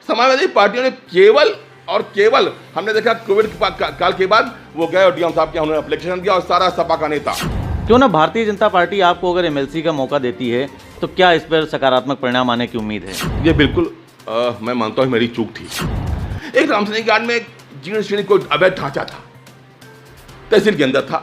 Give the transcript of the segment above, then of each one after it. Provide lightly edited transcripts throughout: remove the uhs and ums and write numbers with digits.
समाजवादी पार्टियों ने केवल और केवल हमने देखा कोविड काल के बाद वो गए और डीएम साहब के उन्होंने एप्लीकेशन दिया और सारा सपा का नेता। क्यों ना भारतीय जनता पार्टी आपको अगर एमएलसी का मौका देती है तो क्या इस पर सकारात्मक परिणाम आने की उम्मीद है? ये बिल्कुल मैं मानता हूँ मेरी चूक थी। एक रामसैनिक गार्ड में एक जीर्ण श्रेणी कोई अवैध ढांचा था, तहसील के अंदर था,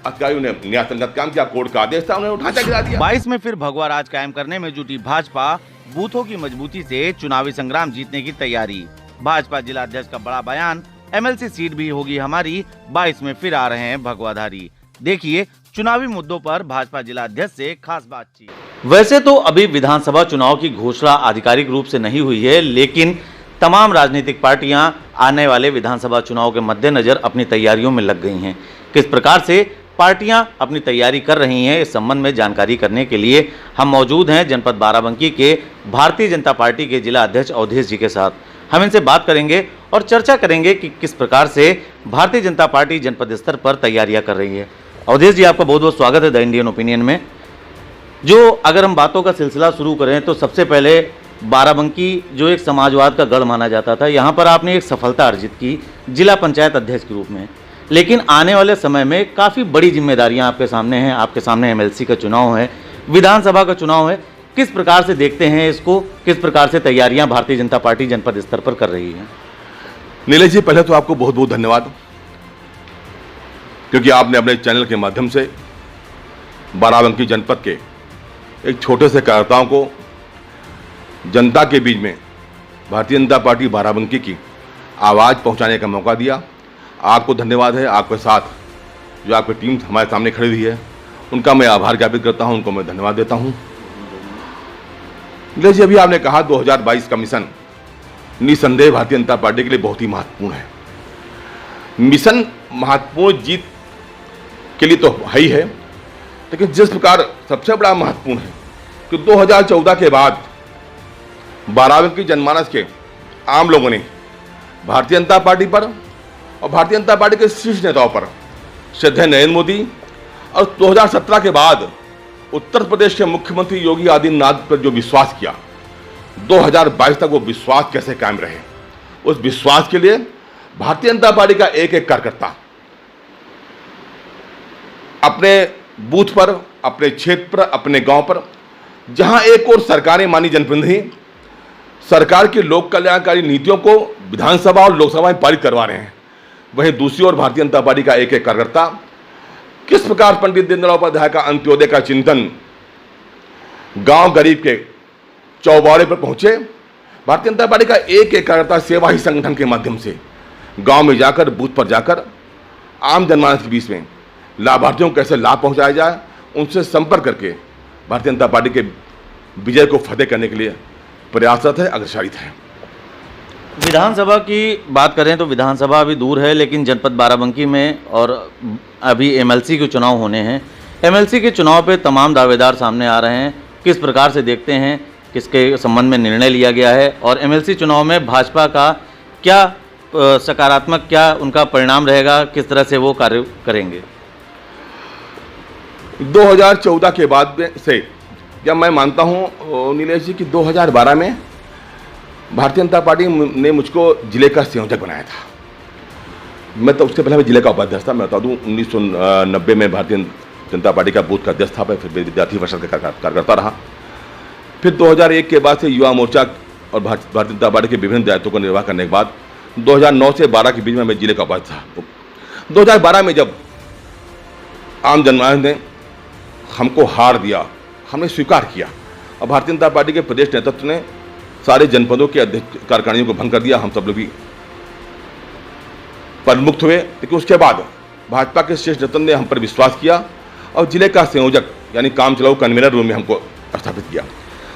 अधिकारियों ने न्याय संगत काम किया, कोर्ट का आदेश था, उन्होंने ढांचा गिरा दिया। 22 में फिर भगवा राज कायम करने में जुटी भाजपा, बूथों की मजबूती से चुनावी संग्राम जीतने की तैयारी। भाजपा जिला अध्यक्ष का बड़ा बयान, एमएलसी सीट भी होगी हमारी, 22 में फिर आ रहे हैं भगवाधारी। देखिए चुनावी मुद्दों पर भाजपा जिला अध्यक्ष से खास बातचीत। वैसे तो अभी विधानसभा चुनाव की घोषणा आधिकारिक रूप से नहीं हुई है, लेकिन तमाम राजनीतिक पार्टियां आने वाले विधानसभा चुनाव के मद्देनजर अपनी तैयारियों में लग गई हैं। किस प्रकार से पार्टियां अपनी तैयारी कर रही हैं, इस संबंध में जानकारी करने के लिए हम मौजूद हैं जनपद बाराबंकी के भारतीय जनता पार्टी के जिला अध्यक्ष अवधेश जी के साथ। हम इनसे बात करेंगे और चर्चा करेंगे कि किस प्रकार से भारतीय जनता पार्टी जनपद स्तर पर तैयारियां कर रही है। अवधेश जी, आपका बहुत बहुत स्वागत है द इंडियन ओपिनियन में। जो अगर हम बातों का सिलसिला शुरू करें तो सबसे पहले बाराबंकी जो एक समाजवाद का गढ़ माना जाता था, यहाँ पर आपने एक सफलता अर्जित की जिला पंचायत अध्यक्ष के रूप में, लेकिन आने वाले समय में काफ़ी बड़ी जिम्मेदारियां आपके सामने हैं। आपके सामने एमएलसी का चुनाव है, विधानसभा का चुनाव है। किस प्रकार से देखते हैं इसको, किस प्रकार से तैयारियां भारतीय जनता पार्टी जनपद स्तर पर कर रही है? नीलेश जी, पहले तो आपको बहुत बहुत धन्यवाद, क्योंकि आपने अपने चैनल के माध्यम से बाराबंकी जनपद के एक छोटे से कार्यकर्ताओं को जनता के बीच में भारतीय जनता पार्टी बाराबंकी की आवाज़ पहुंचाने का मौका दिया। आपको धन्यवाद है। आपके साथ जो आपकी टीम हमारे सामने खड़ी हुई है, उनका मैं आभार ज्ञापित करता हूं, उनको मैं धन्यवाद देता हूं। जी, अभी आपने कहा 2022 का मिशन निसंदेह भारतीय जनता पार्टी के लिए बहुत ही महत्वपूर्ण है। मिशन महत्वपूर्ण जीत के लिए तो है ही है, लेकिन जिस प्रकार सबसे बड़ा महत्वपूर्ण है कि 2014 के बाद बाराबंकी जनमानस के आम लोगों ने भारतीय जनता पार्टी पर और भारतीय जनता पार्टी के शीर्ष नेताओं पर, श्रद्धेय नरेंद्र मोदी, और 2017 के बाद उत्तर प्रदेश के मुख्यमंत्री योगी आदित्यनाथ पर जो विश्वास किया, 2022 तक वो विश्वास कैसे कायम रहे, उस विश्वास के लिए भारतीय जनता पार्टी का एक एक कार्यकर्ता अपने बूथ पर, अपने क्षेत्र पर, अपने गांव पर, जहां एक और सरकारें मानी जनप्रतिनिधि सरकार की लोक कल्याणकारी नीतियों को विधानसभा और लोकसभा में पारित करवा रहे हैं, वहीं दूसरी ओर भारतीय जनता पार्टी का एक एक कार्यकर्ता किस प्रकार पंडित दीनदयाल उपाध्याय का अंत्योदय का चिंतन गांव गरीब के चौबारे पर पहुंचे। भारतीय जनता पार्टी का एक एक कार्यकर्ता सेवा ही संगठन के माध्यम से गांव में जाकर, बूथ पर जाकर आम जनमानस के बीच में लाभार्थियों को कैसे लाभ पहुंचाया जाए, उनसे संपर्क करके भारतीय जनता पार्टी के विजय को फतेह करने के लिए प्रयासरत है, अग्रसरित है। विधानसभा की बात करें तो विधानसभा अभी दूर है, लेकिन जनपद बाराबंकी में और अभी एमएलसी के चुनाव होने हैं। एमएलसी के चुनाव पे तमाम दावेदार सामने आ रहे हैं। किस प्रकार से देखते हैं, किसके संबंध में निर्णय लिया गया है और एमएलसी चुनाव में भाजपा का क्या सकारात्मक, क्या उनका परिणाम रहेगा, किस तरह से वो कार्य करेंगे? 2014 के बाद से क्या मैं मानता हूं नीलेश जी कि 2012 में भारतीय जनता पार्टी ने मुझको जिले का संयोजक बनाया था। मैं तो उससे पहले मैं जिले का उपाध्यक्ष था। मैं बता दूं 1990 में भारतीय जनता पार्टी का बूथ का अध्यक्ष था, फिर विद्यार्थी परिषद का कार्यकर्ता रहा। फिर 2001 के बाद से युवा मोर्चा और भारतीय जनता पार्टी के विभिन्न दायित्वों को निर्वाह करने के बाद 2009 से 12 के बीच में मैं जिले का उपाध्यक्ष था। 2012 में जब आम जनमानस ने हमको हार दिया, हमने स्वीकार किया और भारतीय जनता पार्टी के प्रदेश नेतृत्व ने सारे जनपदों के अध्यक्ष कार्यकारिणियों को भंग कर दिया। हम सब लोग भी पदमुक्त हुए, लेकिन उसके बाद भाजपा के शीर्ष नेतृत्व ने हम पर विश्वास किया और जिले का संयोजक यानी काम चलाऊ कन्वीनर रूम में हमको स्थापित किया।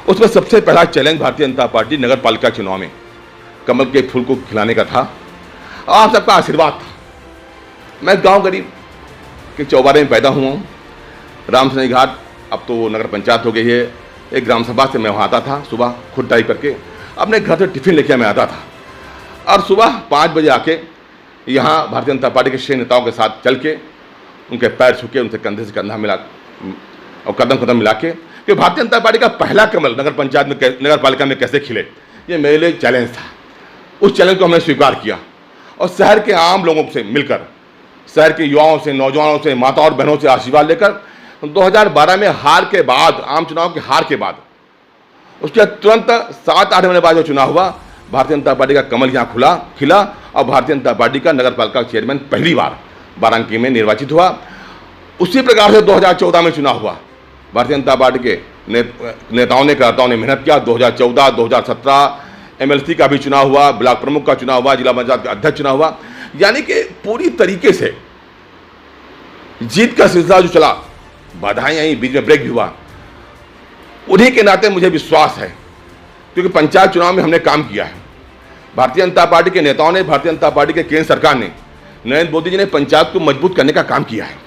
उसमें सबसे पहला चैलेंज भारतीय जनता पार्टी नगर पालिका चुनाव में कमल के फूल को खिलाने का था। आप सबका आशीर्वाद था। मैं गांव गरीब के चौबारे में पैदा हुआ हूँ। रामसैनिक घाट अब तो नगर पंचायत हो गई है। एक ग्राम सभा से मैं वहाँ आता था, सुबह खुद टाइप करके अपने घर से टिफिन लेके मैं आता था और सुबह 5 बजे आके यहाँ भारतीय जनता पार्टी के शीर्ष नेताओं के साथ चल के उनके पैर छू के, उनसे कंधे से कंधा मिला और कदम कदम मिला के कि भारतीय जनता पार्टी का पहला कमल नगर पंचायत में, नगर पालिका में कैसे खिले, ये मेरे लिए चैलेंज था। उस चैलेंज को हमने स्वीकार किया और शहर के आम लोगों से मिलकर, शहर के युवाओं से, नौजवानों से, माता और बहनों से आशीर्वाद लेकर 2012 में हार के बाद, आम चुनाव के हार के बाद, उसके तुरंत 7-8 महीने बाद जो चुनाव हुआ, भारतीय जनता पार्टी का कमल यहाँ खिला और भारतीय जनता पार्टी का नगर पालिका चेयरमैन पहली बार बारांकी में निर्वाचित हुआ। उसी प्रकार से 2014 में चुनाव हुआ। भारतीय जनता पार्टी के नेताओं ने, कार्यकर्ताओं ने मेहनत किया। 2014, 2017 MLC का भी चुनाव हुआ, ब्लॉक प्रमुख का चुनाव हुआ, जिला पंचायत का अध्यक्ष चुनाव हुआ। यानी कि पूरी तरीके से जीत का सिलसिला जो चला, बाधाएं आई, बीच में ब्रेक भी हुआ। उन्हीं के नाते मुझे विश्वास है, क्योंकि पंचायत चुनाव में हमने काम किया है। भारतीय जनता पार्टी के नेताओं ने, भारतीय जनता पार्टी के केंद्र सरकार ने, नरेंद्र मोदी जी ने पंचायत को मजबूत करने का काम किया है।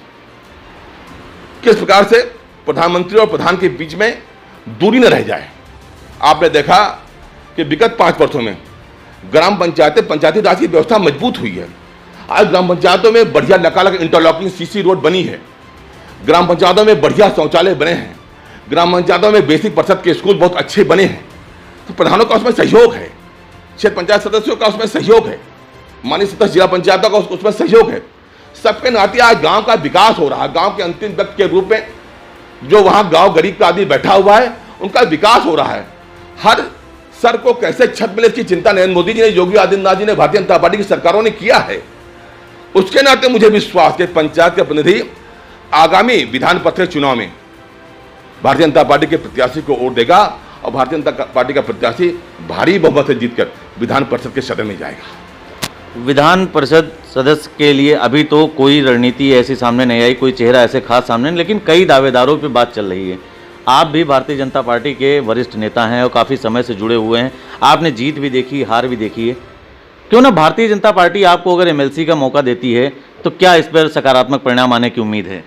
किस प्रकार से प्रधानमंत्री और प्रधान के बीच में दूरी न रह जाए। आपने देखा कि विगत 5 वर्षों में ग्राम पंचायतें, पंचायती राज की व्यवस्था मजबूत हुई है। आज ग्राम पंचायतों में बढ़िया लकालक इंटरलॉकिंग CC रोड बनी है। ग्राम पंचायतों में बढ़िया शौचालय बने हैं। ग्राम पंचायतों में बेसिक परिषद के स्कूल बहुत अच्छे बने हैं। तो प्रधानों का उसमें सहयोग है, क्षेत्र पंचायत सदस्यों का उसमें सहयोग है, माननीय सदस्य जिला पंचायतों का उसमें सहयोग है। सबके नाते आज गांव का विकास हो रहा है। गांव के अंतिम व्यक्ति के रूप में जो वहां गांव गरीब का आदमी बैठा हुआ है, उनका विकास हो रहा है। हर सर को कैसे छत मिले, इसकी चिंता नरेंद्र मोदी जी ने, योगी आदित्यनाथ जी ने, भारतीय जनता पार्टी की सरकारों ने किया है। उसके नाते मुझे विश्वास है पंचायत के प्रतिनिधि आगामी विधान परिषद चुनाव में भारतीय जनता पार्टी के प्रत्याशी को वोट देगा और भारतीय जनता पार्टी का प्रत्याशी भारी बहुमत से जीतकर विधान परिषद के सदन में जाएगा। विधान परिषद सदस्य के लिए अभी तो कोई रणनीति ऐसी सामने नहीं आई, कोई चेहरा ऐसे खास सामने नहीं, लेकिन कई दावेदारों पे बात चल रही है। आप भी भारतीय जनता पार्टी के वरिष्ठ नेता हैं और काफ़ी समय से जुड़े हुए हैं। आपने जीत भी देखी, हार भी देखी है। क्यों ना भारतीय जनता पार्टी आपको अगर MLC का मौका देती है तो क्या इस पर सकारात्मक परिणाम आने की उम्मीद है?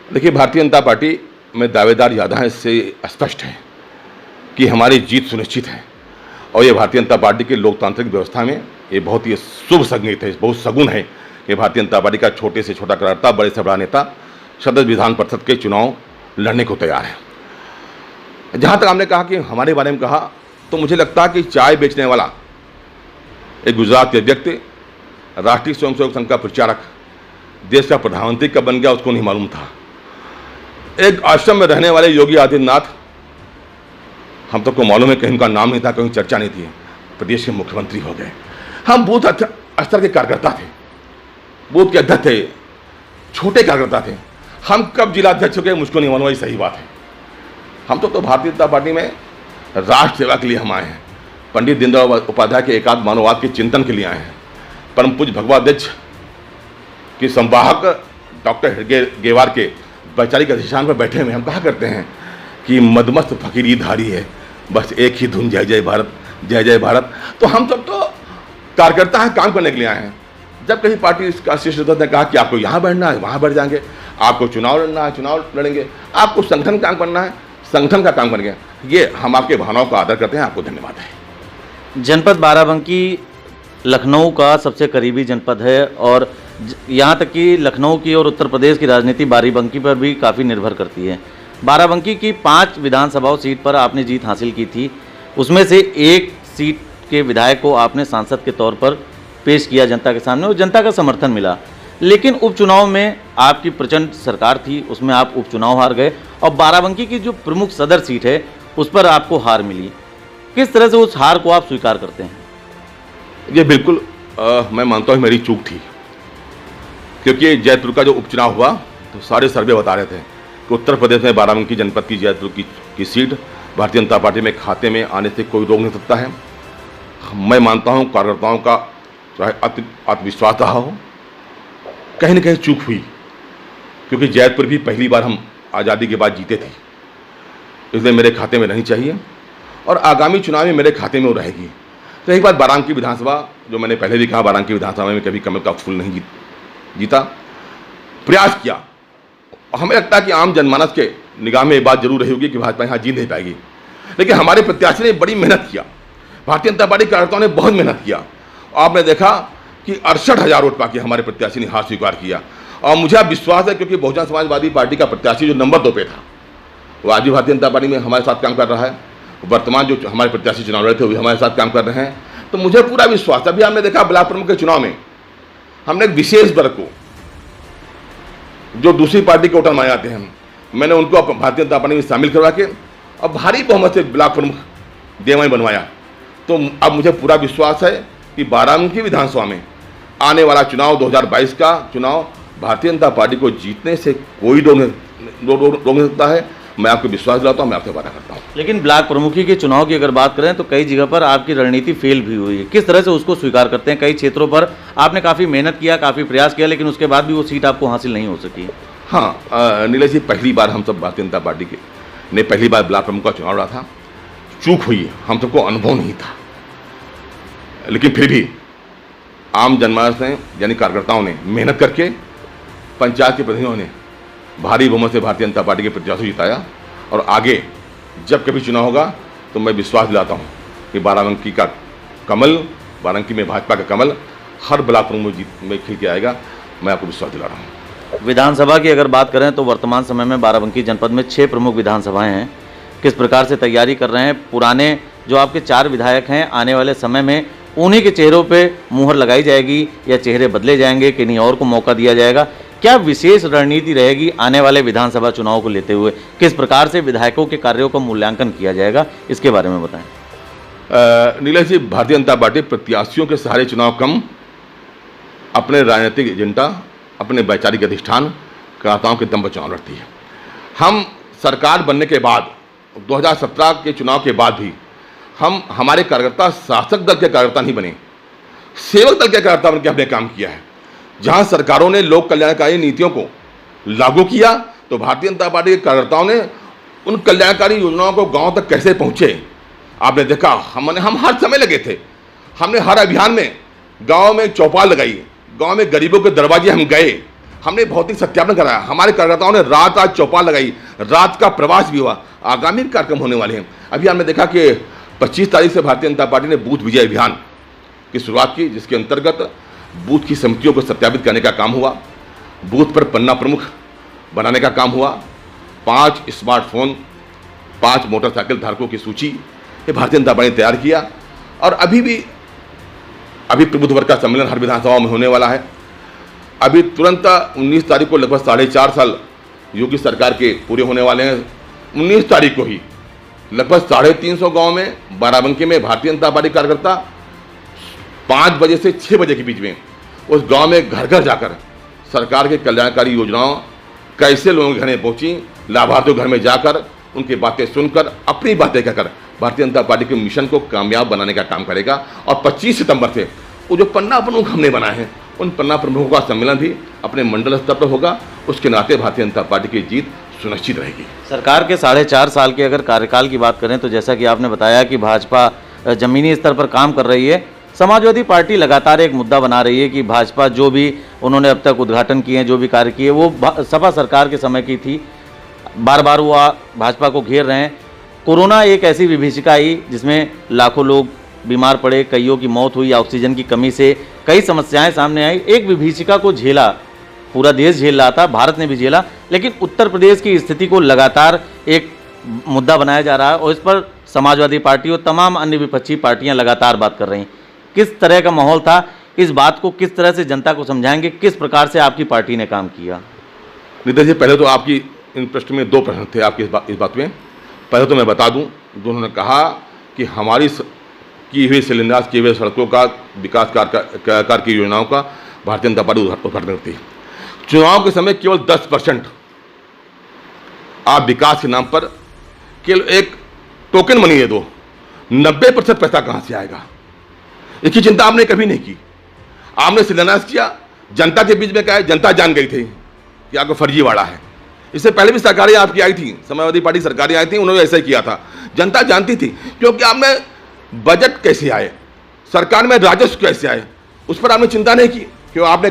देखिए, भारतीय जनता पार्टी में दावेदार ज़्यादा हैं, इससे स्पष्ट है कि हमारी जीत सुनिश्चित है। और ये भारतीय जनता पार्टी की लोकतांत्रिक व्यवस्था में ये बहुत ही शुभ संकेत है, बहुत सगुन है कि भारतीय जनता पार्टी का छोटे से छोटा कार्यकर्ता, बड़े से बड़ा नेता सदस्य विधान परिषद के चुनाव लड़ने को तैयार है। जहाँ तक आपने कहा कि हमारे बारे में कहा, तो मुझे लगता है कि चाय बेचने वाला एक गुजरात के व्यक्ति राष्ट्रीय स्वयंसेवक संघ का प्रचारक देश का प्रधानमंत्री कब बन गया उसको नहीं मालूम था। एक आश्रम में रहने वाले योगी आदित्यनाथ, हम सबको मालूम है कहीं उनका नाम नहीं था, कहीं चर्चा नहीं थी, प्रदेश के मुख्यमंत्री हो गए। हम बूथ स्तर के कार्यकर्ता थे, बूथ के अध्यक्ष थे, छोटे कार्यकर्ता थे। हम कब जिला अध्यक्ष हो गए मुझको नहीं मालूम, ये सही बात है। हम तो भारतीय जनता पार्टी में राष्ट्र सेवा के लिए हम आए हैं। पंडित दीनदयाल उपाध्याय के एकात्म मानववाद के चिंतन के लिए आए हैं। परम पूज्य भगवाध्यक्ष की संवाहक डॉक्टर गेवार के वैचारिक अधिष्ठान पर बैठे हुए हम कहा करते हैं कि मदमस्त फकीरी धारी है, बस एक ही धुन, जय जय भारत, जय जय भारत। तो हम सब तो कार्यकर्ता हैं, काम करने के लिए आए हैं। जब कहीं पार्टी का शीर्ष नेतृत्व ने कहा कि आपको यहाँ बैठना है, वहाँ बैठ जाएंगे, आपको चुनाव लड़ना है, चुनाव लड़ेंगे, आपको संगठन काम करना है, संगठन का काम करेंगे। ये हम आपके भावनाओं का आदर करते हैं। आपको धन्यवाद है। जनपद बाराबंकी लखनऊ का सबसे करीबी जनपद है और यहाँ तक कि लखनऊ की और उत्तर प्रदेश की राजनीति बाराबंकी पर भी काफ़ी निर्भर करती है। बाराबंकी की 5 विधानसभाओं सीट पर आपने जीत हासिल की थी, उसमें से एक सीट के विधायक को आपने सांसद के तौर पर पेश किया जनता के सामने और जनता का समर्थन मिला। लेकिन उपचुनाव में आपकी प्रचंड सरकार थी, उसमें आप उपचुनाव हार गए और बाराबंकी की जो प्रमुख सदर सीट है उस पर आपको हार मिली। किस तरह से उस हार को आप स्वीकार करते हैं? ये बिल्कुल मैं मानता हूँ मेरी चूक थी, क्योंकि जयपुर का जो उपचुनाव हुआ तो सारे सर्वे बता रहे थे कि उत्तर प्रदेश में बाराबंकी जनपद की जयपुर की सीट भारतीय जनता पार्टी में खाते में आने से कोई रोक नहीं सकता है। मैं मानता हूँ कार्यकर्ताओं का चाहे आत्मविश्वास रहा हो, कहीं ना कहीं चूक हुई, क्योंकि जयपुर भी पहली बार हम आज़ादी के बाद जीते थे, इसलिए मेरे खाते में रहनी चाहिए और आगामी चुनाव में मेरे खाते में वो रहेगी। तो एक बात, बाराबंकी विधानसभा, जो मैंने पहले भी कहा, बाराबंकी विधानसभा में कभी कमल का फूल नहीं जीता, प्रयास किया। हमें लगता है कि आम जनमानस के निगाह में ये बात जरूर रही होगी कि भाजपा यहाँ जीत नहीं पाएगी, लेकिन हमारे प्रत्याशी ने बड़ी मेहनत किया, भारतीय जनता पार्टी कार्यकर्ताओं ने बहुत मेहनत किया। आपने देखा कि 68,000 वोट पाके हमारे प्रत्याशी ने हार स्वीकार किया और मुझे अब विश्वास है, क्योंकि बहुजन समाजवादी पार्टी का प्रत्याशी जो नंबर 2 पे था, वो आज भी भारतीय जनता पार्टी में हमारे साथ काम कर रहा है। वर्तमान जो हमारे प्रत्याशी चुनाव लड़े थे वो भी हमारे साथ काम कर रहे हैं। तो मुझे पूरा विश्वास, अभी हमने देखा ब्लॉक प्रमुख के चुनाव में हमने एक विशेष वर्ग को, जो दूसरी पार्टी के वोटर माने जाते हैं, मैंने उनको भारतीय जनता पार्टी में शामिल करवा के और भारी बहुमत से ब्लॉक प्रमुख देवाई बनवाया। तो अब मुझे पूरा विश्वास है कि बाराबंकी विधानसभा में आने वाला चुनाव 2022 का चुनाव भारतीय जनता पार्टी को जीतने से कोई रोक नहीं सकता है। मैं आपको विश्वास दिलाता हूँ, मैं आपसे वादा करता हूँ। लेकिन ब्लॉक प्रमुखी के चुनाव की अगर बात करें तो कई जगह पर आपकी रणनीति फेल भी हुई है, किस तरह से उसको स्वीकार करते हैं? कई क्षेत्रों पर आपने काफ़ी मेहनत किया, काफ़ी प्रयास किया, लेकिन उसके बाद भी वो सीट आपको हासिल नहीं हो सकी। हाँ नीलेश जी, पहली बार हम सब भारतीय जनता पार्टी के ने पहली बार ब्लॉक प्रमुख का चुनाव लड़ा था। चूक हुई, हम सबको अनुभव नहीं था, लेकिन फिर भी आम जनमानस ने यानी कार्यकर्ताओं ने मेहनत करके, पंचायत के प्रतिनिधियों ने भारी बहुमत से भारतीय जनता पार्टी के प्रत्याशी जिताया। और आगे जब कभी चुनाव होगा तो मैं विश्वास दिलाता हूँ कि बाराबंकी का कमल, बाराबंकी में भाजपा का कमल हर ब्लॉक प्रमुख में खिल के आएगा। मैं आपको विश्वास दिला रहा हूँ। विधानसभा की अगर बात करें तो वर्तमान समय में बाराबंकी जनपद में 6 प्रमुख विधानसभाएं हैं। किस प्रकार से तैयारी कर रहे हैं? पुराने जो आपके 4 विधायक हैं, आने वाले समय में उन्हीं के चेहरों पे मुहर लगाई जाएगी या चेहरे बदले जाएंगे, किन्हीं और को मौका दिया जाएगा? क्या विशेष रणनीति रहेगी आने वाले विधानसभा चुनाव को लेते हुए? किस प्रकार से विधायकों के कार्यों का मूल्यांकन किया जाएगा, इसके बारे में बताएं। नीलेश जी, भारतीय जनता पार्टी प्रत्याशियों के सहारे चुनाव कम अपने राजनीतिक एजेंडा, अपने वैचारिक अधिष्ठान, कार्यकर्ताओं के दम पर चुनाव लड़ती है। हम सरकार बनने के बाद 2017 के चुनाव के बाद भी हमारे कार्यकर्ता शासक दल के कार्यकर्ता नहीं बने, सेवक दल के कार्यकर्ता बनकर हमने काम किया है। जहां सरकारों ने लोक कल्याणकारी नीतियों को लागू किया तो भारतीय जनता पार्टी के कार्यकर्ताओं ने उन कल्याणकारी योजनाओं को गांव तक कैसे पहुंचे आपने देखा। हम हर समय लगे थे, हमने हर अभियान में गांव में चौपाल लगाई, गांव में गरीबों के दरवाजे हम गए, हमने भौतिक सत्यापन कराया। हमारे कार्यकर्ताओं ने रात रात चौपाल लगाई, रात का प्रवास भी हुआ। आगामी कार्यक्रम होने वाले हैं। अभी हमने देखा कि 25 तारीख से भारतीय जनता पार्टी ने बूथ विजय अभियान की शुरुआत की, जिसके अंतर्गत बूथ की समितियों को सत्यापित करने का काम हुआ, बूथ पर पन्ना प्रमुख बनाने का काम हुआ, 5 स्मार्टफोन, 5 मोटरसाइकिल धारकों की सूची ये भारतीय जनता पार्टी ने तैयार किया। और अभी प्रबुद्ध वर्ग का सम्मेलन हर विधानसभा में होने वाला है। अभी तुरंत 19 तारीख को लगभग 4.5 साल योगी सरकार के पूरे होने वाले हैं। 19 तारीख को ही लगभग 350 गाँव में बाराबंकी में भारतीय जनता पार्टी कार्यकर्ता 5 बजे से 6 बजे के बीच में उस गांव में घर घर जाकर सरकार के कल्याणकारी योजनाओं कैसे लोगों के घर में पहुंची, लाभार्थियों घर में जाकर उनकी बातें सुनकर, अपनी बातें कहकर भारतीय जनता पार्टी के मिशन को कामयाब बनाने का काम करेगा। और 25 सितंबर से वो जो पन्ना प्रमुख हमने बनाए हैं, उन पन्ना प्रमुखों का सम्मेलन भी अपने मंडल स्तर पर होगा। उसके नाते भारतीय जनता पार्टी की जीत सुनिश्चित रहेगी। सरकार के 4.5 साल के अगर कार्यकाल की बात करें तो जैसा कि आपने बताया कि भाजपा जमीनी स्तर पर काम कर रही है, समाजवादी पार्टी लगातार एक मुद्दा बना रही है कि भाजपा जो भी उन्होंने अब तक उद्घाटन किए हैं, जो भी कार्य किए, वो सपा सरकार के समय की थी। बार बार वो भाजपा को घेर रहे हैं। कोरोना एक ऐसी विभीषिका आई जिसमें लाखों लोग बीमार पड़े, कईयों की मौत हुई, ऑक्सीजन की कमी से कई समस्याएं सामने आई। एक विभीषिका को झेला, पूरा देश झेल रहा था, भारत ने भी झेला, लेकिन उत्तर प्रदेश की स्थिति को लगातार एक मुद्दा बनाया जा रहा है और इस पर समाजवादी पार्टी और तमाम अन्य विपक्षी पार्टियां लगातार बात कर रही हैं। किस तरह का माहौल था? इस बात को किस तरह से जनता को समझाएंगे? किस प्रकार से आपकी पार्टी ने काम किया? नितिन जी, पहले तो आपकी इन प्रश्न में 2 प्रश्न थे आपकी इस बात में। पहले तो मैं बता दूं, जो उन्होंने कहा कि हमारी की हुई शिलान्यास किए हुए सड़कों का विकास कार्य की योजनाओं का भारतीय जनता पार्टी उद्घाटन करती है। चुनाव के समय केवल 10% आप विकास के नाम पर केवल एक टोकन मनी दे दो, 90% पैसा कहां से आएगा, इसकी चिंता आपने कभी नहीं की। आपने शिलान्यास किया, जनता के बीच में क्या है, जनता जान गई थी कि आपको फर्जीवाड़ा है। इससे पहले भी सरकारें आपकी आई थी, समाजवादी पार्टी सरकारें आई थी, उन्होंने ऐसा ही किया था। जनता जानती थी, क्योंकि आपने बजट कैसे आए, सरकार में राजस्व कैसे आए, उस पर आपने चिंता नहीं की। क्यों? आपने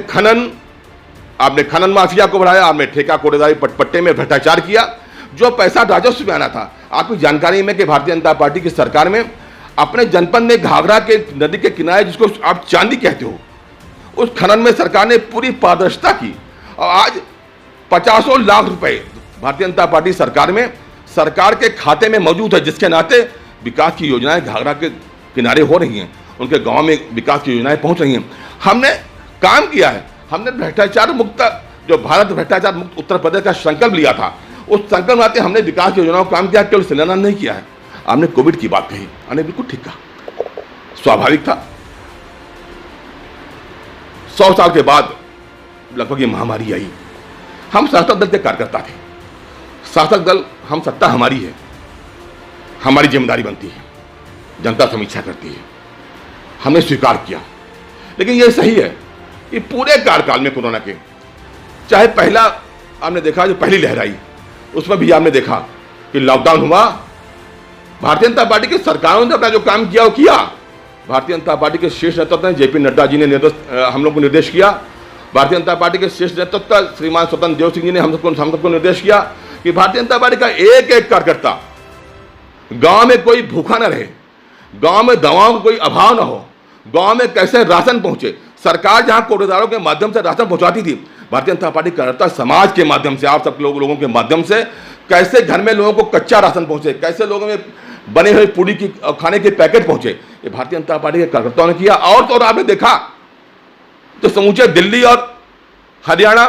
खनन माफिया को बढ़ाया, आपने ठेका कोटेदारी पट्टे में भ्रष्टाचार किया। जो पैसा राजस्व में आना था, आपकी जानकारी में कि भारतीय जनता पार्टी की सरकार में अपने जनपद में घाघरा के नदी के किनारे, जिसको आप चांदी कहते हो, उस खनन में सरकार ने पूरी पारदर्शिता की और आज 50 लाख रुपए भारतीय जनता पार्टी सरकार में सरकार के खाते में मौजूद है, जिसके नाते विकास की योजनाएं घाघरा के किनारे हो रही हैं, उनके गांव में विकास की योजनाएं पहुंच रही हैं। हमने काम किया है, हमने भ्रष्टाचार मुक्त, जो भारत भ्रष्टाचार मुक्त उत्तर प्रदेश का संकल्प लिया था, उस संकल्प में हमने विकास की योजनाओं का काम किया, केवल शिलान्यास नहीं किया है। हमने कोविड की बात कही, हमने बिल्कुल ठीक कहा, स्वाभाविक था। 100 साल के बाद लगभग ये महामारी आई। हम शासक दल के कार्यकर्ता थे, शासक दल, हम सत्ता हमारी है, हमारी जिम्मेदारी बनती है, जनता समीक्षा करती है, हमने स्वीकार किया। लेकिन ये सही है कि पूरे कार्यकाल में कोरोना के, चाहे पहला आपने देखा जो पहली लहर आई, उसमें भी आपने देखा कि लॉकडाउन हुआ, भारतीय जनता पार्टी की सरकारों ने अपना जो काम किया वो किया। भारतीय जनता पार्टी के शीर्ष नेतृत्व ने, जेपी नड्डा जी ने हम लोग को निर्देश किया, भारतीय जनता पार्टी के शीर्ष नेतृत्व श्रीमान स्वतंत्र देव सिंह जी ने हम सबको निर्देश किया कि भारतीय जनता पार्टी का एक एक कार्यकर्ता गांव में कोई भूखा न रहे, गांव में दवाओं का कोई अभाव न हो, गांव में कैसे राशन पहुंचे। सरकार जहां कोटेदारों के माध्यम से राशन पहुंचाती थी, भारतीय जनता पार्टी कार्यकर्ता समाज के माध्यम से, आप सब लोगों के माध्यम से कैसे घर में लोगों को कच्चा राशन पहुंचे, कैसे लोगों में बने हुए पूरी की खाने के पैकेट पहुंचे, ये भारतीय जनता पार्टी के कार्यकर्ताओं ने किया। और तो और आपने देखा तो समूचे दिल्ली और हरियाणा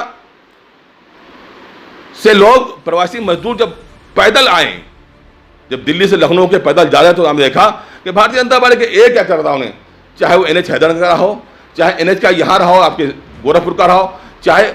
से लोग, प्रवासी मजदूर जब पैदल आए, जब दिल्ली से लखनऊ के पैदल जा रहे, तो हमने देखा कि भारतीय जनता पार्टी के एक कार्यकर्ताओं ने, चाहे वो NH हैदराबाद का रहो, चाहे NH का यहाँ रहो, आपके गोरखपुर का रहो, चाहे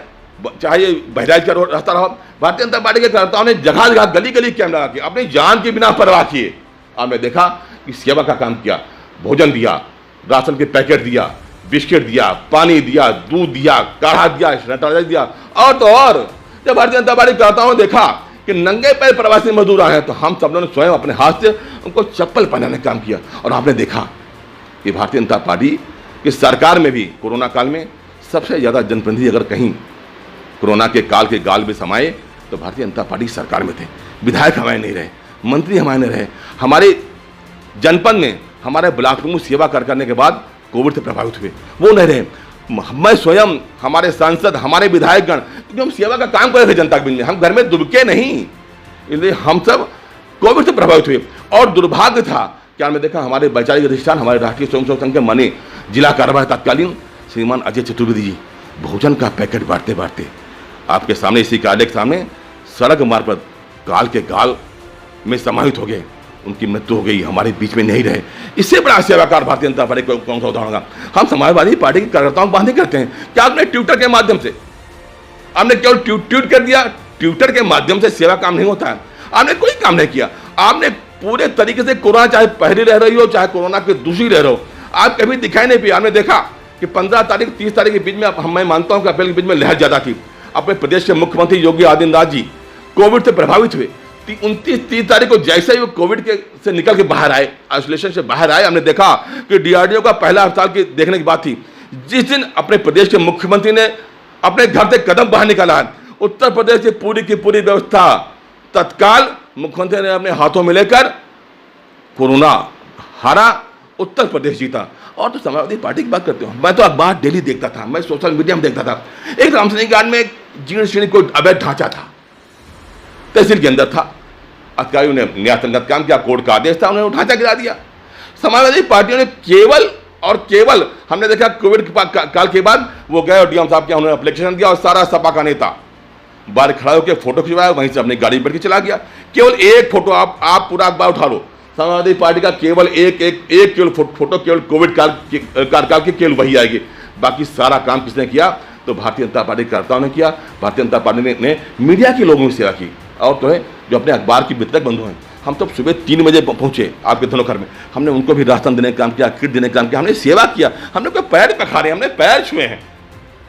बहराइच का रास्ता रहो, भारतीय जनता पार्टी के कार्यकर्ताओं ने जगह जगह गली गली कैमरा लगा के अपनी जान की बिना परवाह किए, आपने देखा कि सेवा का काम किया, भोजन दिया, राशन के पैकेट दिया, बिस्किट दिया, पानी दिया, दूध दिया, काढ़ा दिया, सैनिटाइजर दिया। और तो और जब भारतीय जनता पार्टी कार्यकर्ताओं ने देखा कि नंगे पैर प्रवासी मजदूर आए हैं, तो हम सब लोगों ने स्वयं अपने हाथ से उनको चप्पल पहनाने का काम किया। और आपने देखा कि भारतीय जनता पार्टी की सरकार में भी कोरोना काल में सबसे ज़्यादा जनप्रतिनिधि अगर कहीं कोरोना के काल के गाल में समाये तो भारतीय जनता पार्टी सरकार में थे। विधायक हमारे नहीं रहे, मंत्री हमारे नहीं रहे, हमारे जनपद में हमारे ब्लॉक प्रमुख सेवा करने के बाद कोविड से प्रभावित हुए, वो नहीं रहे। मैं स्वयं, हमारे सांसद, हमारे विधायकगण, क्योंकि हम सेवा का काम कर रहे थे जनता के बीच में, हम घर में दुबके नहीं, इसलिए हम सब कोविड से प्रभावित हुए। और दुर्भाग्य था क्या मैं देखा, हमारे वैचारिक अधिष्ठान, हमारे राष्ट्रीय स्वयंसेवक संघ के माने जिला कार्यवाह तत्कालीन श्रीमान अजय चतुर्वेदी जी भोजन का पैकेट बांटते बांटते आपके सामने, इसी कार्यालय के सामने सड़क मार्ग पर गाल के गाल में समाहित हो गए, उनकी मृत्यु हो गई, हमारे बीच में नहीं रहे। इससे बड़ा सेवाकार भारतीय जनता पार्टी को कौन सा उदाहरण होगा। हम समाजवादी पार्टी के कार्यकर्ताओं को बांधे करते हैं, क्या आपने ट्विटर के माध्यम से, आपने केवल ट्वीट कर दिया, ट्विटर के माध्यम से सेवा काम नहीं होता है। आपने कोई काम नहीं किया, आपने पूरे तरीके से कोरोना, चाहे पहली रह रही हो चाहे कोरोना की दूसरी रह रहे हो, आप कभी दिखाई नहीं दिए। आपने देखा कि 15 तारीख 30 तारीख के बीच में, मैं मानता हूं कि अप्रैल के बीच में लहर ज्यादा थी, अपने प्रदेश के मुख्यमंत्री योगी आदित्यनाथ जी कोविड से प्रभावित हुए। 29-30 तारीख को जैसे ही वो कोविड के से निकल के बाहर आए, आइसोलेशन से बाहर आए, हमने देखा कि DRDO का पहला अस्पताल की देखने की बात थी। जिस दिन अपने प्रदेश के मुख्यमंत्री ने अपने घर से कदम बाहर निकाला, उत्तर प्रदेश की पूरी व्यवस्था तत्काल मुख्यमंत्री ने अपने हाथों में लेकर कोरोना हारा, उत्तर प्रदेश जीता। और तो समाजवादी पार्टी की बात करते हो, मैं तो अखबार डेली देखता था, मैं सोशल मीडिया में देखता था, एक रामसैनिक गार्ड में जीर्ण श्रेणी कोई अवैध ढांचा था, तहसील के अंदर था, अधिकारियों ने न्यायसंगत काम किया, कोर्ट का आदेश था, उन्होंने ढांचा गिरा दिया। समाजवादी पार्टियों ने केवल और केवल, हमने देखा कोविड काल के बाद वो गए और डीएम साहब के उन्होंने एप्लीकेशन दिया और सारा सपा का नेता बाहर खड़ा होकर फोटो खिंचवाया, वहीं से अपनी गाड़ी पर के चला गया। केवल एक फोटो, आप पूरा अखबार उठा लो, समाजवादी पार्टी का केवल एक केवल फोटो केवल कोविड कार्यकाल की केवल वही आएगी, बाकी सारा काम किसने किया, तो भारतीय जनता पार्टी कार्यकर्ताओं ने किया। भारतीय जनता पार्टी ने मीडिया के लोगों की सेवा की। और तो है जो अपने अखबार की वितरक बंधु हैं, हम तो सुबह 3 बजे पहुंचे आपके दोनों घर में, हमने उनको भी राशन देने का काम किया, किट देने का काम किया, हमने सेवा किया, हमने कोई पैर पखारे, हमने पैर छुए हैं।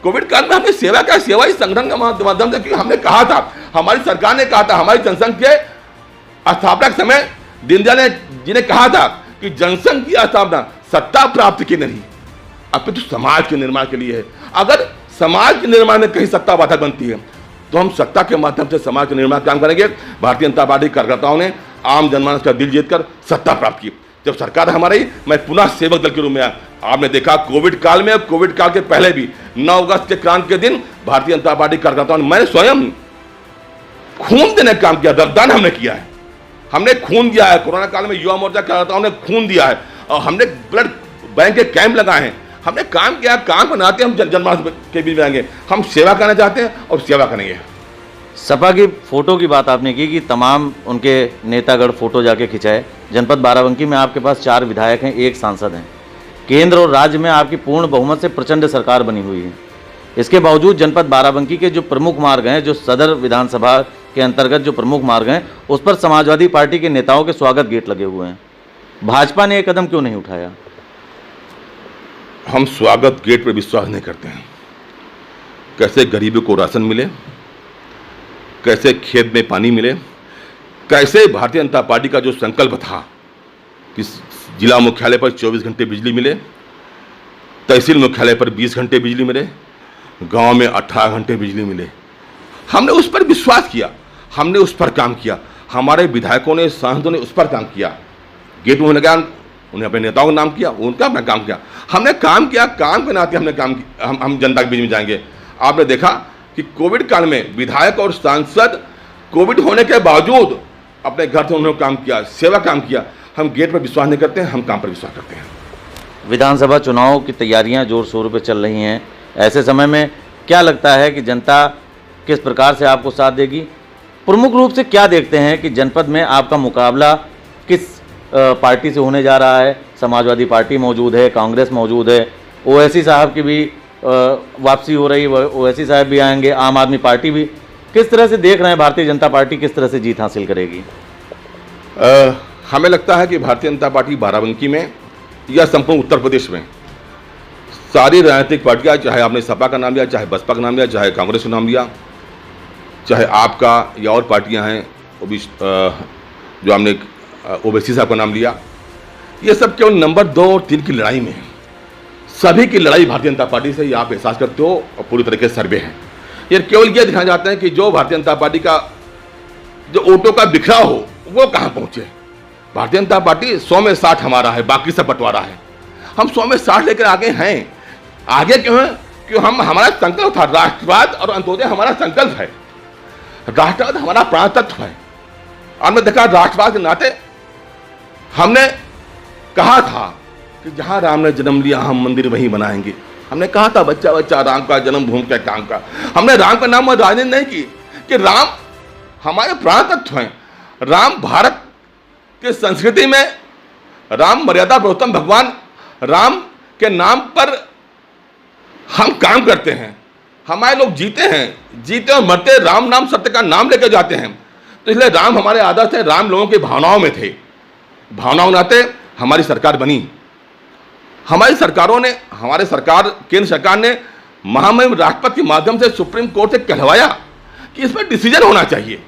कोविड काल में हमने सेवा का, सेवा इस संगठन का माध्यम से, क्योंकि हमने कहा था, हमारी सरकार ने कहा था, हमारी जनसंघ के स्थापना के समय दीनदयाल जी ने कहा था कि जनसंघ की स्थापना सत्ता प्राप्ति के नहीं, अपितु समाज के निर्माण के लिए है। अगर समाज के निर्माण में कहीं सत्ता बाधक बनती है तो हम सत्ता के माध्यम से समाज के निर्माण काम करेंगे। भारतीय जनता पार्टी कार्यकर्ताओं ने आम जनमानस का दिल जीतकर सत्ता प्राप्त की। जब सरकार हमारी, मैं पुनः सेवक दल के रूप में आया। आपने देखा कोविड काल में, कोविड काल के पहले भी 9 अगस्त के क्रांति के दिन भारतीय जनता पार्टी कार्यकर्ताओं ने, मैंने स्वयं खून देने का काम किया, रक्तदान हमने किया है। हमने खून दिया है, कोरोना काल में युवा मोर्चा कार्यकर्ताओं ने खून दिया है, और हमने ब्लड बैंक के कैंप लगाए हैं, हमने काम किया, काम बनाते हम जनमानस के बीच में आएंगे। हम सेवा करना चाहते हैं और सेवा करेंगे। सपा की फोटो की बात आपने की कि तमाम उनके नेतागढ़ फोटो जाके खिंचाए। जनपद बाराबंकी में आपके पास 4 विधायक हैं, 1 सांसद हैं। केंद्र और राज्य में आपकी पूर्ण बहुमत से प्रचंड सरकार बनी हुई है। इसके बावजूद जनपद बाराबंकी के जो प्रमुख मार्ग हैं, जो सदर विधानसभा के अंतर्गत जो प्रमुख मार्ग हैं, उस पर समाजवादी पार्टी के नेताओं के स्वागत गेट लगे हुए हैं। भाजपा ने एक कदम क्यों नहीं उठाया? हम स्वागत गेट पर विश्वास नहीं करते हैं। कैसे गरीबों को राशन मिले, कैसे खेत में पानी मिले, कैसे भारतीय जनता पार्टी का जो संकल्प था कि जिला मुख्यालय पर 24 घंटे बिजली मिले, तहसील मुख्यालय पर 20 घंटे बिजली मिले, गांव में 18 घंटे बिजली मिले, हमने उस पर विश्वास किया, हमने उस पर काम किया। हमारे विधायकों ने, सांसदों ने उस पर काम किया। गेट में लगा, उन्हें अपने नेताओं का नाम किया, उनका अपना काम किया। हमने काम किया, काम के नाते हमने काम किया। हम जनता के बीच में जाएंगे। आपने देखा कि कोविड काल में विधायक और सांसद कोविड होने के बावजूद अपने घर से उन्होंने काम किया, सेवा काम किया। हम गेट पर विश्वास नहीं करते हैं, हम काम पर विश्वास करते हैं। विधानसभा चुनाव की तैयारियां जोर शोर पर चल रही हैं। ऐसे समय में क्या लगता है कि जनता किस प्रकार से आपको साथ देगी? प्रमुख रूप से क्या देखते हैं कि जनपद में आपका मुकाबला किस पार्टी से होने जा रहा है? समाजवादी पार्टी मौजूद है, कांग्रेस मौजूद है, ओवैसी साहब की भी वापसी हो रही है, ओवैसी साहब भी आएंगे, आम आदमी पार्टी भी। किस तरह से देख रहे हैं भारतीय जनता पार्टी किस तरह से जीत हासिल करेगी? हमें लगता है कि भारतीय जनता पार्टी बाराबंकी में या संपूर्ण उत्तर प्रदेश में सारी राजनीतिक पार्टियां, चाहे आपने सपा का नाम लिया, चाहे बसपा का नाम लिया, चाहे कांग्रेस का नाम लिया, चाहे आपका या और पार्टियां हैं, वो भी जो हमने ओवैसी साहब का नाम लिया, ये सब केवल नंबर 2 और 3 की लड़ाई में है। सभी की लड़ाई भारतीय जनता पार्टी से, ये आप एहसास करते हो, और पूरी तरीके से सर्वे है। ये केवल ये दिखाना चाहते हैं कि जो भारतीय जनता पार्टी का जो वोटों का बिखराव हो वो कहाँ पहुंचे। भारतीय जनता पार्टी 100 में 60 हमारा है, बाकी सब बंटवारा है। हम 100 में 60 लेकर आगे हैं। आगे क्यों है? क्यों हमारा संकल्प था राष्ट्रवाद और अंत्योदय हमारा संकल्प है। राष्ट्रवाद हमारा प्राण तत्व है। हमने देखा राष्ट्रवाद के नाते हमने कहा था कि जहां राम ने जन्म लिया हम मंदिर वहीं बनाएंगे। हमने कहा था बच्चा बच्चा राम का जन्म भूमि का काम का। हमने राम का नाम राजनीति नहीं की कि राम हमारे प्राण तत्व हैं। राम भारत के संस्कृति में राम मर्यादा पुरुषोत्तम भगवान राम के नाम पर हम काम करते हैं। हमारे लोग जीते और मरते राम नाम सत्य का नाम लेकर जाते हैं। तो इसलिए राम हमारे आदर्श है। राम लोगों की भावनाओं में थे। भावनाओं नाते हमारी सरकार बनी। हमारी सरकारों ने, हमारे सरकार, केंद्र सरकार ने महामहिम राष्ट्रपति के माध्यम से सुप्रीम कोर्ट से कहलवाया कि इस पर डिसीजन होना चाहिए,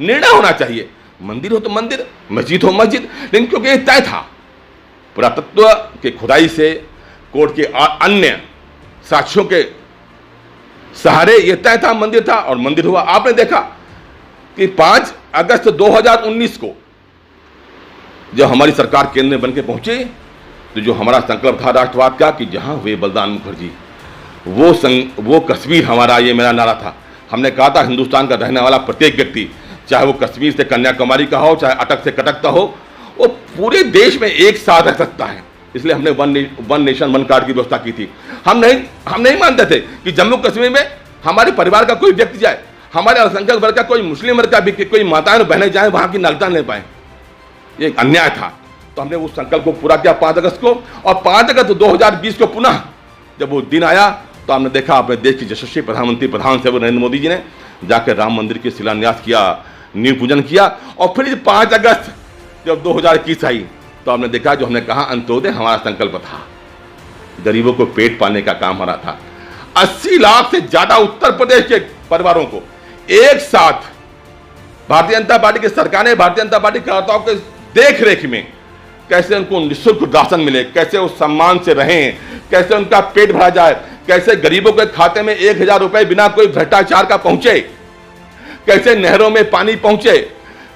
निर्णय होना चाहिए। मंदिर हो तो मंदिर, मस्जिद हो मस्जिद। लेकिन क्योंकि ये तय था पुरातत्व के खुदाई से, कोर्ट के अन्य साक्ष्यों के सहारे, ये तय था मंदिर था और मंदिर हुआ। आपने देखा कि 5 अगस्त 2019 को जब हमारी सरकार केंद्र में बनकर पहुंची, तो जो हमारा संकल्प था राष्ट्रवाद का कि जहां हुए बलिदान मुखर्जी, वो कश्मीर हमारा, ये मेरा नारा था। हमने कहा था हिंदुस्तान का रहने वाला प्रत्येक व्यक्ति, चाहे वो कश्मीर से कन्याकुमारी का हो, चाहे अटक से कटक का हो, वो पूरे देश में एक साथ रह सकता है। इसलिए हमने वन नेशन वन कार्ड की व्यवस्था की थी। हम नहीं मानते थे कि जम्मू कश्मीर में हमारे परिवार का कोई व्यक्ति जाए, हमारे अल्पसंख्यक वर्ग का कोई, मुस्लिम वर्ग का भी कोई माताएं बहनें जाए, वहां की नागरिकता नहीं पाए। ये एक अन्याय था। तो हमने उस संकल्प को पूरा किया 5 अगस्त को। और 5 अगस्त 2020 को पुनः जब वो दिन आया, तो हमने देखा अपने देश के यशस्वी प्रधानमंत्री प्रधान सेवक नरेंद्र मोदी जी ने जाकर राम मंदिर के शिलान्यास किया, नींव पूजन किया। और फिर 5 अगस्त जब 2021 आई, तो हमने देखा जो हमने कहा अंत्योदय हमारा संकल्प था। गरीबों को पेट पालने का काम हमारा था। 80 लाख से ज्यादा उत्तर प्रदेश के परिवारों को एक साथ भारतीय जनता पार्टी की सरकार ने, भारतीय जनता पार्टी कार्यकर्ताओं के देख रेख में कैसे उनको निःशुल्क राशन मिले, कैसे वो सम्मान से रहें, कैसे उनका पेट भरा जाए, कैसे गरीबों के खाते में 1000 रुपए बिना कोई भ्रष्टाचार का पहुंचे, कैसे नहरों में पानी पहुंचे,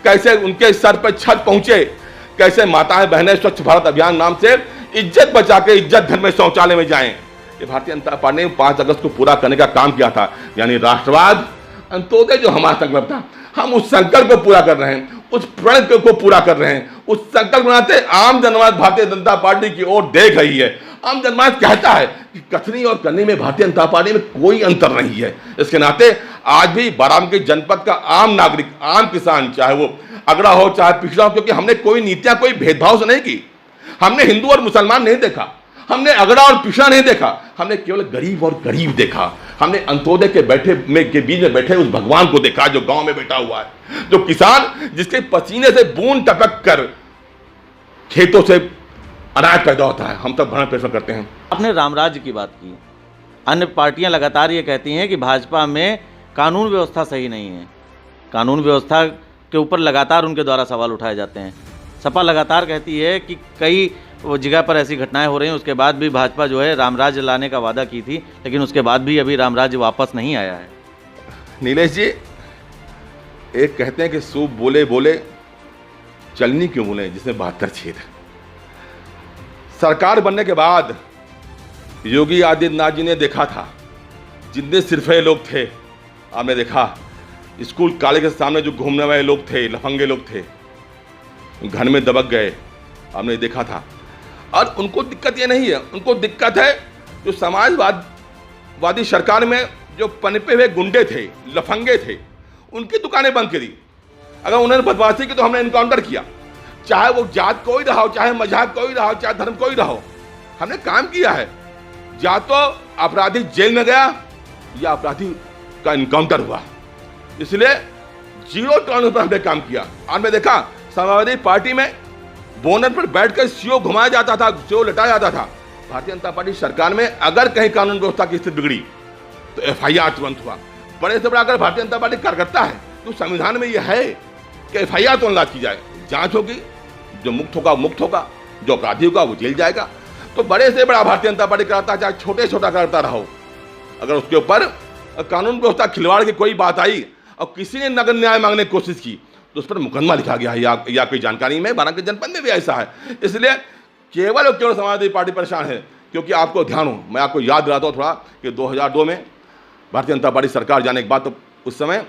कैसे उनके सर पर छत पहुंचे, कैसे माताएं बहनें स्वच्छ भारत अभियान नाम से इज्जत बचा के इज्जत घर में शौचालय में जाएं। ये भारतीय जनता पार्टी ने 5 अगस्त को पूरा करने का काम किया था। यानी राष्ट्रवाद अंत्योदय जो हमारा संकल्प था, हम उस संकल्प को पूरा कर रहे हैं। उस प्रण को पूरा कर रहे हैं, उस संकल्प बनाते आम जनमानस भारतीय जनता पार्टी की ओर देख रही है। आम जनमानस कहता है कि कथनी और करनी में भारतीय जनता पार्टी में कोई अंतर नहीं है। इसके नाते आज भी बाराबंकी जनपद का आम नागरिक, आम किसान, चाहे वो अगड़ा हो चाहे पिछड़ा हो, क्योंकि हमने कोई नीतियां कोई भेदभाव से नहीं की। हमने हिंदू और मुसलमान नहीं देखा, हमने अगड़ा और पिछड़ा नहीं देखा, हमने केवल गरीब और गरीब देखा। हमने अंत्योदय के बीच में बैठे उस भगवान को देखा जो गांव में बैठा हुआ है, जो किसान जिसके पसीने से बूंद टपक कर खेतों से अनाज पैदा होता है। हम तब भरण पोषण करते हैं। आपने रामराज्य की बात की, अन्य पार्टियां लगातार ये कहती हैं कि भाजपा में कानून व्यवस्था सही नहीं है। कानून व्यवस्था के ऊपर लगातार उनके द्वारा सवाल उठाए जाते हैं। सपा लगातार कहती है कि कई जगह पर ऐसी घटनाएं हो रही हैं, उसके बाद भी भाजपा जो है रामराज्य लाने का वादा की थी, लेकिन उसके बाद भी अभी रामराज्य वापस नहीं आया है। नीलेश जी, एक कहते हैं कि सूप बोले बोले चलनी क्यों बोले, जिसमें 72 छेद। सरकार बनने के बाद योगी आदित्यनाथ जी ने देखा था, जितने सिरफे लोग थे आपने देखा, स्कूल कॉलेज के सामने जो घूमने वाले लोग थे, लफंगे लोग थे, घर में दबक गए, आपने देखा था। और उनको दिक्कत ये नहीं है, उनको दिक्कत है जो समाजवादी सरकार में जो पनपे हुए गुंडे थे, लफंगे थे, उनकी दुकानें बंद करी। अगर उन्होंने बदमाशी की तो हमने इनकाउंटर किया, चाहे वो जात कोई रहा हो, चाहे मजहब कोई रहा हो, चाहे धर्म कोई रहा हो, हमने काम किया है। या तो अपराधी जेल में गया या अपराधी का इनकाउंटर हुआ। इसलिए जीरो टॉलरेंस पर हमने काम किया। आपने देखा समाजवादी पार्टी में बोनट पर बैठकर सीओ घुमाया जाता था, सीओ लटाया जाता था। भारतीय जनता पार्टी सरकार में अगर कहीं कानून व्यवस्था की स्थिति बिगड़ी तो एफआईआर तुरंत हुआ। बड़े से बड़ा अगर भारतीय जनता पार्टी कार्यकर्ता है तो संविधान में यह है कि एफआईआर तो लाद की जाए, जांच होगी, जो मुक्त होगा, जो अपराधी होगा वो जेल जाएगा। तो बड़े से बड़ा भारतीय जनता पार्टी करता, चाहे छोटे छोटा करता रहो, अगर उसके ऊपर कानून व्यवस्था खिलवाड़ की कोई बात आई और किसी ने नगर न्याय मांगने की कोशिश की तो उस पर मुकदमा लिखा गया है, या कोई जानकारी में बाराबंकी जनपद में भी ऐसा है। इसलिए केवल और केवल समाजवादी पार्टी परेशान है, क्योंकि आपको ध्यान हो, मैं आपको याद दिलाता हूँ थोड़ा कि 2002 में भारतीय जनता पार्टी सरकार जाने के बाद तो उस समय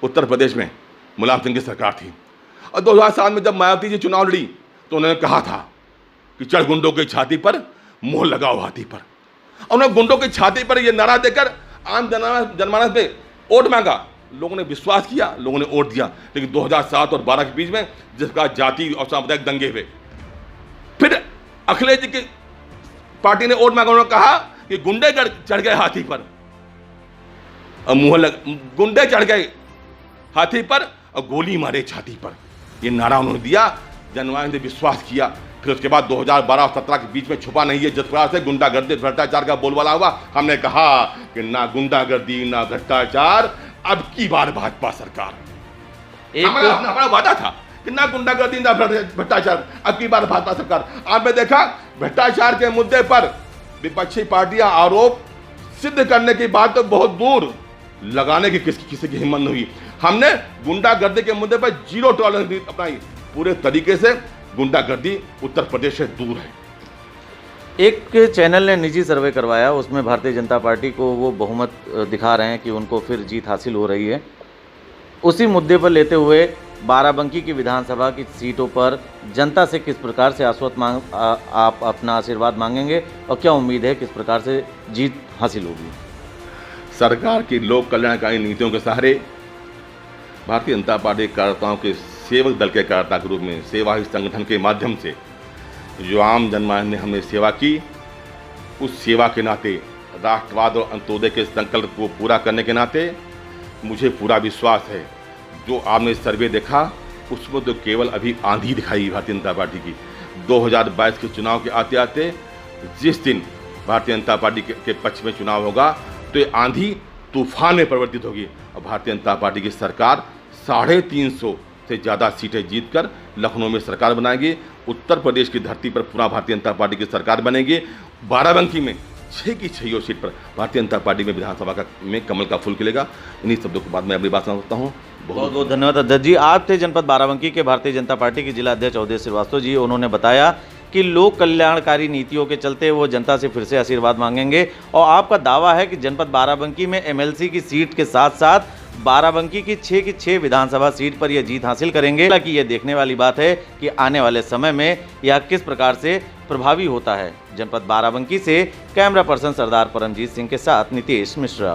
उत्तर प्रदेश में मुलायम सिंह की सरकार थी, और 2007 में जब मायावती जी चुनाव लड़ी तो उन्होंने कहा था कि चढ़ गुंडों की छाती पर मोहर लगाओ हाथी पर। और उन्होंने गुंडों की छाती पर यह नारा देकर आम जनमानस में वोट मांगा। लोगों ने विश्वास किया, लोगों ने वोट दिया। लेकिन 2007 और 12 के बीच में जिसका जाति और सांप्रदायिक दंगे हुए, फिर अखिलेश जी की पार्टी ने वोट मांगा। उन्होंने कहा कि गुंडे चढ़ गए हाथी पर, गुंडे चढ़ गए हाथी पर और गोली मारे छाती पर, ये नारा उन्होंने दिया। जनमानस ने विश्वास किया। फिर उसके बाद 2012 और 17 के बीच में छुपा नहीं है जिस प्रकार से गुंडागर्दी भ्रष्टाचार का बोलबाला हुआ। हमने कहा कि ना गुंडागर्दी ना भ्रष्टाचार, अब की बार भाजपा सरकार। हमारा वादा था कि ना गुंडागर्दी ना भ्रष्टाचार, अब की बार भाजपा सरकार। आपने देखा भ्रष्टाचार के मुद्दे पर विपक्षी पार्टियां आरोप सिद्ध करने की बात तो बहुत दूर, लगाने की किसी की हिम्मत नहीं हुई। हमने गुंडागर्दी के मुद्दे पर जीरो टॉलरेंस अपनाई। पूरे तरीके से गुंडागर्दी उत्तर प्रदेश से दूर है। एक चैनल ने निजी सर्वे करवाया, उसमें भारतीय जनता पार्टी को वो बहुमत दिखा रहे हैं कि उनको फिर जीत हासिल हो रही है। उसी मुद्दे पर लेते हुए बाराबंकी की विधानसभा की सीटों पर जनता से किस प्रकार से आप अपना आशीर्वाद मांगेंगे और क्या उम्मीद है किस प्रकार से जीत हासिल होगी? सरकार की लोक कल्याणकारी नीतियों के सहारे भारतीय जनता पार्टी कार्यकर्ताओं के सेवक दल के कार्यकर्ता के रूप में सेवा ही संगठन के माध्यम से जो आम जनमानस ने हमें सेवा की, उस सेवा के नाते, राष्ट्रवाद और अंत्योदय के संकल्प को पूरा करने के नाते मुझे पूरा विश्वास है। जो आपने सर्वे देखा उसमें तो केवल अभी आंधी दिखाई भारतीय जनता पार्टी की। 2022 के चुनाव के आते आते जिस दिन भारतीय जनता पार्टी के पक्ष में चुनाव होगा तो ये आंधी तूफान में परिवर्तित होगी और भारतीय जनता पार्टी की सरकार 350 से ज़्यादा सीटें जीतकर लखनऊ में सरकार बनाएगी। उत्तर प्रदेश की धरती पर पुनः भारतीय जनता पार्टी की सरकार बनेगी। बाराबंकी में 6 की 6 सीट पर भारतीय जनता पार्टी में विधानसभा में कमल का फूल खिलेगा। इन्हीं शब्दों के बाद मैं अपनी बात समझता हूँ। बहुत बहुत धन्यवाद अध्यक्ष जी। आप थे जनपद बाराबंकी के भारतीय जनता पार्टी के जिला अध्यक्ष अवधेश श्रीवास्तव जी। उन्होंने बताया कि लोक कल्याणकारी नीतियों के चलते वो जनता से फिर से आशीर्वाद मांगेंगे और आपका दावा है कि जनपद बाराबंकी में एमएलसी की सीट के साथ साथ बाराबंकी की 6 की 6 विधानसभा सीट पर यह जीत हासिल करेंगे। हालांकि ये देखने वाली बात है कि आने वाले समय में यह किस प्रकार से प्रभावी होता है। जनपद बाराबंकी से कैमरा पर्सन सरदार परमजीत सिंह के साथ नितेश मिश्रा।